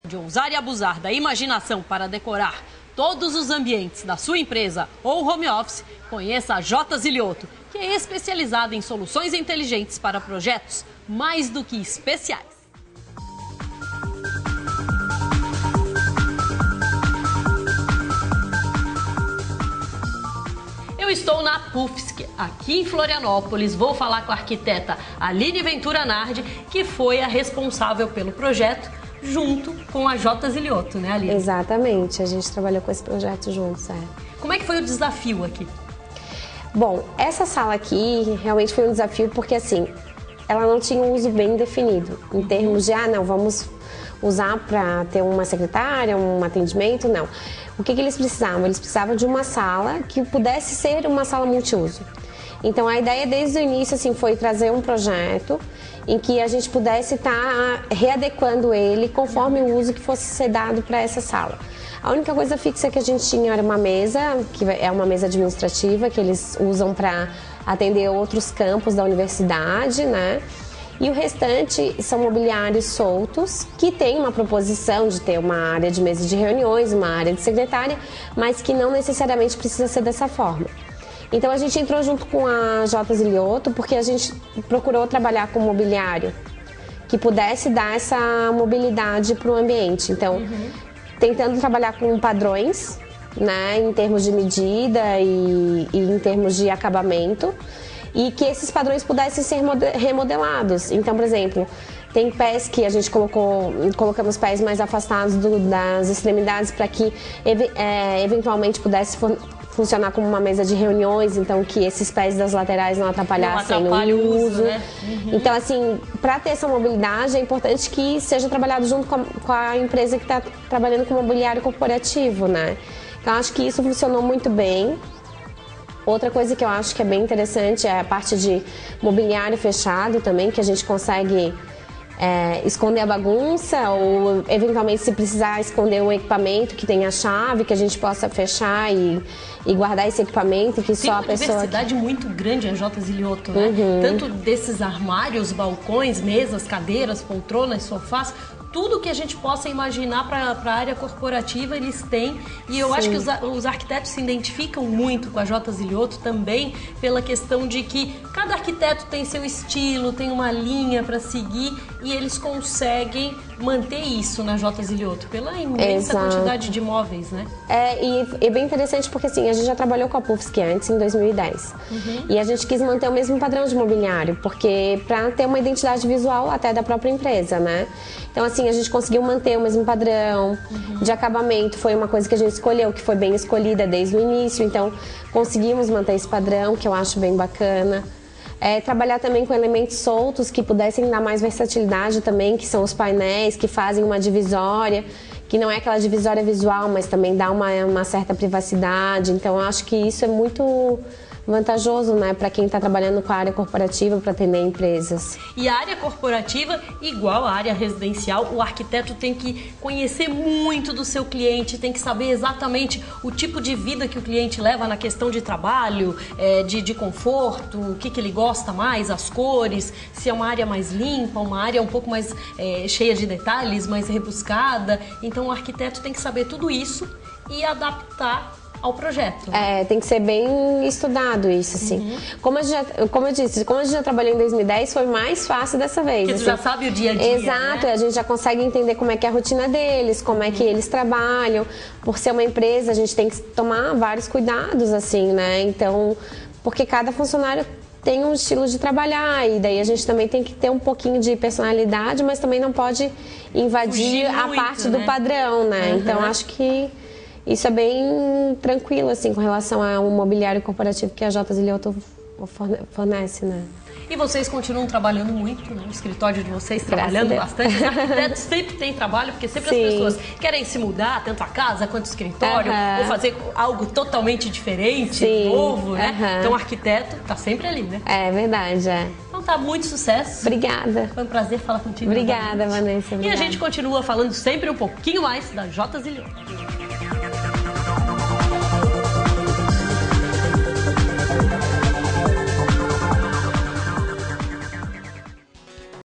De ousar e abusar da imaginação para decorar todos os ambientes da sua empresa ou home office, conheça a J. Zilioto, que é especializada em soluções inteligentes para projetos mais do que especiais. Eu estou na PUFSC, aqui em Florianópolis. Vou falar com a arquiteta Aline Ventura Nardi, que foi a responsável pelo projeto, junto com a J. Zilioto, né, Aline? Exatamente, a gente trabalhou com esse projeto juntos, Como é que foi o desafio aqui? Bom, essa sala aqui realmente foi um desafio porque, assim, ela não tinha um uso bem definido, em termos de, não, vamos usar para ter uma secretária, um atendimento, não. O que eles precisavam? Eles precisavam de uma sala que pudesse ser uma sala multiuso. Então, a ideia desde o início, assim, foi trazer um projeto em que a gente pudesse estar readequando ele conforme o uso que fosse ser dado para essa sala. A única coisa fixa que a gente tinha era uma mesa, que é uma mesa administrativa, que eles usam para atender outros campos da universidade, né? E o restante são mobiliários soltos, que tem uma proposição de ter uma área de mesa de reuniões, uma área de secretária, mas que não necessariamente precisa ser dessa forma. Então a gente entrou junto com a J. Zilioto porque a gente procurou trabalhar com mobiliário que pudesse dar essa mobilidade para o ambiente. Então, tentando trabalhar com padrões, né, em termos de medida e em termos de acabamento, e que esses padrões pudessem ser remodelados. Então, por exemplo, tem pés que a gente colocamos pés mais afastados das extremidades para que eventualmente pudesse funcionar como uma mesa de reuniões, então que esses pés das laterais não atrapalhassem o uso. Né? Então, assim, para ter essa mobilidade é importante que seja trabalhado junto com a empresa que está trabalhando com mobiliário corporativo, né? Então, acho que isso funcionou muito bem. Outra coisa que eu acho que é bem interessante é a parte de mobiliário fechado também, que a gente consegue esconder a bagunça ou, eventualmente, se precisar esconder um equipamento que tenha chave, que a gente possa fechar e guardar esse equipamento que só a pessoa... Tem uma diversidade muito grande a J. Zilioto, né? Tanto desses armários, balcões, mesas, cadeiras, poltronas, sofás, tudo que a gente possa imaginar para a área corporativa eles têm. E eu acho que os arquitetos se identificam muito com a J. Zilioto também pela questão de que cada arquiteto tem seu estilo, tem uma linha para seguir e eles conseguem manter isso na J. Zilioto pela imensa quantidade de imóveis, né? E é bem interessante porque, assim, a gente já trabalhou com a PUFSC antes, em 2010. E a gente quis manter o mesmo padrão de mobiliário, porque para ter uma identidade visual até da própria empresa, né? Então, assim, a gente conseguiu manter o mesmo padrão de acabamento. Foi uma coisa que a gente escolheu, que foi bem escolhida desde o início. Então, conseguimos manter esse padrão, que eu acho bem bacana. Trabalhar também com elementos soltos que pudessem dar mais versatilidade também, que são os painéis, que fazem uma divisória, que não é aquela divisória visual, mas também dá uma certa privacidade. Então, eu acho que isso é muito vantajoso, né, para quem está trabalhando com a área corporativa para atender empresas. E a área corporativa, igual a área residencial, o arquiteto tem que conhecer muito do seu cliente, tem que saber exatamente o tipo de vida que o cliente leva na questão de trabalho, de conforto, o que ele gosta mais, as cores, se é uma área mais limpa, uma área um pouco mais cheia de detalhes, mais rebuscada. Então o arquiteto tem que saber tudo isso e adaptar ao projeto. Tem que ser bem estudado isso, assim. Como eu disse, como a gente já trabalhou em 2010, foi mais fácil dessa vez. Porque assim. tu já sabe o dia a dia, Exato, né? A gente já consegue entender como é que é a rotina deles, como é que eles trabalham. Por ser uma empresa, a gente tem que tomar vários cuidados, assim, né? Então, porque cada funcionário tem um estilo de trabalhar e daí a gente também tem que ter um pouquinho de personalidade, mas também não pode invadir a parte do padrão, né? Então, acho que isso é bem tranquilo, assim, com relação ao mobiliário corporativo que a J. Zilioto fornece, né? E vocês continuam trabalhando muito, né? O escritório de vocês trabalhando bastante. Os arquitetos sempre têm trabalho, porque sempre as pessoas querem se mudar, tanto a casa quanto o escritório, ou fazer algo totalmente diferente, novo, né? Então o arquiteto tá sempre ali, né? É verdade, Então tá, muito sucesso. Obrigada. Foi um prazer falar contigo. Obrigada, Vanessa. E a gente continua falando sempre um pouquinho mais da J. Zilioto.